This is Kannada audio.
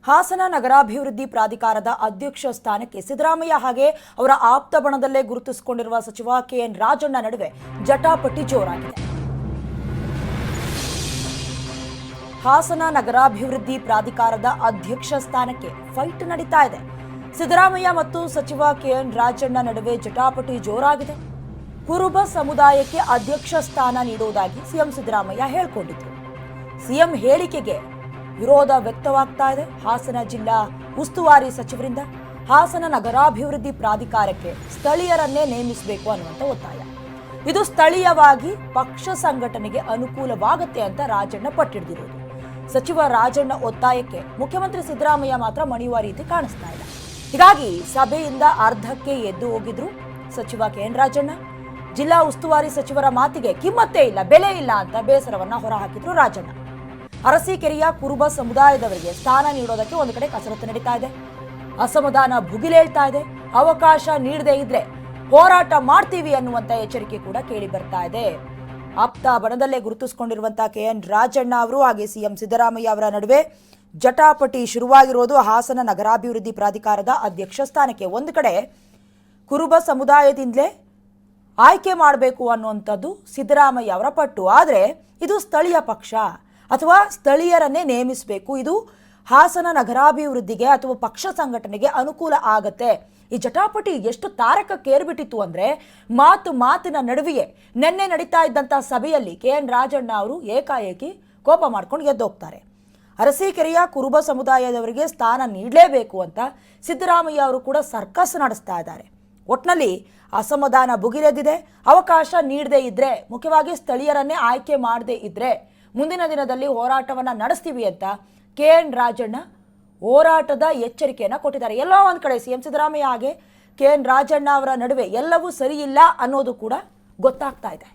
ಹಾಸನ ನಗರಾಭಿವೃದ್ಧಿ ಪ್ರಾಧಿಕಾರದ ಅಧ್ಯಕ್ಷ ಸ್ಥಾನಕ್ಕೆ ಸಿದ್ದರಾಮಯ್ಯ ಹಾಗೆ ಅವರ ಆಪ್ತ ಬಣದಲ್ಲೇ ಗುರುತಿಸಿಕೊಂಡಿರುವ ಸಚಿವ ಕೆಎನ್ ರಾಜಣ್ಣ ನಡುವೆ ಜಟಾಪಟಿ ಜೋರಾಗಿದೆ. ಹಾಸನ ನಗರಾಭಿವೃದ್ಧಿ ಪ್ರಾಧಿಕಾರದ ಅಧ್ಯಕ್ಷ ಸ್ಥಾನಕ್ಕೆ ಫೈಟ್ ನಡೀತಾ ಇದೆ. ಸಿದ್ದರಾಮಯ್ಯ ಮತ್ತು ಸಚಿವ ಕೆಎನ್ ರಾಜಣ್ಣ ನಡುವೆ ಜಟಾಪಟಿ ಜೋರಾಗಿದೆ. ಕುರುಬ ಸಮುದಾಯಕ್ಕೆ ಅಧ್ಯಕ್ಷ ಸ್ಥಾನ ನೀಡುವುದಾಗಿ ಸಿಎಂ ಸಿದ್ದರಾಮಯ್ಯ ಹೇಳಿಕೊಂಡಿದ್ರು. ಸಿಎಂ ಹೇಳಿಕೆಗೆ ವಿರೋಧ ವ್ಯಕ್ತವಾಗ್ತಾ ಇದೆ. ಹಾಸನ ಜಿಲ್ಲಾ ಉಸ್ತುವಾರಿ ಸಚಿವರಿಂದ ಹಾಸನ ನಗರಾಭಿವೃದ್ಧಿ ಪ್ರಾಧಿಕಾರಕ್ಕೆ ಸ್ಥಳೀಯರನ್ನೇ ನೇಮಿಸಬೇಕು ಅನ್ನುವಂಥ ಒತ್ತಾಯ. ಇದು ಸ್ಥಳೀಯವಾಗಿ ಪಕ್ಷ ಸಂಘಟನೆಗೆ ಅನುಕೂಲವಾಗುತ್ತೆ ಅಂತ ರಾಜಣ್ಣ ಪಟ್ಟಿಡಿದಿರೋದು. ಸಚಿವ ರಾಜಣ್ಣ ಒತ್ತಾಯಕ್ಕೆ ಮುಖ್ಯಮಂತ್ರಿ ಸಿದ್ದರಾಮಯ್ಯ ಮಾತ್ರ ಮಣಿಯುವ ರೀತಿ ಕಾಣಿಸ್ತಾ ಇಲ್ಲ. ಹೀಗಾಗಿ ಸಭೆಯಿಂದ ಅರ್ಧಕ್ಕೆ ಎದ್ದು ಹೋಗಿದ್ರು ಸಚಿವ ಕೆಎನ್ ರಾಜಣ್ಣ. ಜಿಲ್ಲಾ ಉಸ್ತುವಾರಿ ಸಚಿವರ ಮಾತಿಗೆ ಕಿಮ್ಮತ್ತೇ ಇಲ್ಲ, ಬೆಲೆ ಇಲ್ಲ ಅಂತ ಬೇಸರವನ್ನ ಹೊರಹಾಕಿದ್ರು ರಾಜಣ್ಣ. ಅರಸೀಕೆರೆಯ ಕುರುಬ ಸಮುದಾಯದವರಿಗೆ ಸ್ಥಾನ ನೀಡೋದಕ್ಕೆ ಒಂದು ಕಡೆ ಕಸರತ್ತು ನಡೀತಾ ಇದೆ. ಅಸಮಾಧಾನ ಭುಗಿಲೇಳ್ತಾ ಇದೆ. ಅವಕಾಶ ನೀಡದೇ ಇದ್ರೆ ಹೋರಾಟ ಮಾಡ್ತೀವಿ ಅನ್ನುವಂತ ಎಚ್ಚರಿಕೆ ಕೂಡ ಕೇಳಿ ಬರ್ತಾ ಇದೆ. ಆಪ್ತ ಬಣದಲ್ಲೇ ಗುರುತಿಸಿಕೊಂಡಿರುವಂತಹ ಕೆಎನ್ ರಾಜಣ್ಣ ಅವರು ಹಾಗೆ ಸಿಎಂ ಸಿದ್ದರಾಮಯ್ಯ ಅವರ ನಡುವೆ ಜಟಾಪಟಿ ಶುರುವಾಗಿರೋದು ಹಾಸನ ನಗರಾಭಿವೃದ್ಧಿ ಪ್ರಾಧಿಕಾರದ ಅಧ್ಯಕ್ಷ ಸ್ಥಾನಕ್ಕೆ. ಒಂದು ಕಡೆ ಕುರುಬ ಸಮುದಾಯದಿಂದಲೇ ಆಯ್ಕೆ ಮಾಡಬೇಕು ಅನ್ನುವಂಥದ್ದು ಸಿದ್ದರಾಮಯ್ಯ ಅವರ ಪಟ್ಟು. ಆದರೆ ಇದು ಸ್ಥಳೀಯ ಪಕ್ಷ ಅಥವಾ ಸ್ಥಳೀಯರನ್ನೇ ನೇಮಿಸಬೇಕು, ಇದು ಹಾಸನ ನಗರಾಭಿವೃದ್ಧಿಗೆ ಅಥವಾ ಪಕ್ಷ ಸಂಘಟನೆಗೆ ಅನುಕೂಲ ಆಗತ್ತೆ. ಈ ಜಟಾಪಟಿ ಎಷ್ಟು ತಾರಕಕ್ಕೇರ್ಬಿಟ್ಟಿತ್ತು ಅಂದರೆ ಮಾತಿನ ನಡುವೆಯೇ ನಿನ್ನೆ ನಡೀತಾ ಇದ್ದಂಥ ಸಭೆಯಲ್ಲಿ ಕೆಎನ್ ರಾಜಣ್ಣ ಅವರು ಏಕಾಏಕಿ ಕೋಪ ಮಾಡ್ಕೊಂಡು ಎದ್ದೋಗ್ತಾರೆ. ಅರಸೀಕೆರೆಯ ಕುರುಬ ಸಮುದಾಯದವರಿಗೆ ಸ್ಥಾನ ನೀಡಲೇಬೇಕು ಅಂತ ಸಿದ್ದರಾಮಯ್ಯ ಅವರು ಕೂಡ ಸರ್ಕಸ್ ನಡೆಸ್ತಾ ಇದ್ದಾರೆ. ಒಟ್ನಲ್ಲಿ ಅಸಮಾಧಾನ ಭುಗಿಲೆದ್ದಿದೆ. ಅವಕಾಶ ನೀಡದೇ ಇದ್ರೆ, ಮುಖ್ಯವಾಗಿ ಸ್ಥಳೀಯರನ್ನೇ ಆಯ್ಕೆ ಮಾಡದೇ ಇದ್ರೆ ಮುಂದಿನ ದಿನದಲ್ಲಿ ಹೋರಾಟವನ್ನ ನಡೆಸ್ತೀವಿ ಅಂತ ಕೆಎನ್ ರಾಜಣ್ಣ ಹೋರಾಟದ ಎಚ್ಚರಿಕೆಯನ್ನ ಕೊಟ್ಟಿದ್ದಾರೆ. ಎಲ್ಲೋ ಒಂದ್ ಕಡೆ ಸಿಎಂ ಸಿದ್ದರಾಮಯ್ಯ ಹಾಗೆ ಕೆಎನ್ ರಾಜಣ್ಣ ಅವರ ನಡುವೆ ಎಲ್ಲವೂ ಸರಿ ಇಲ್ಲ ಅನ್ನೋದು ಕೂಡ ಗೊತ್ತಾಗ್ತಾ ಇದೆ.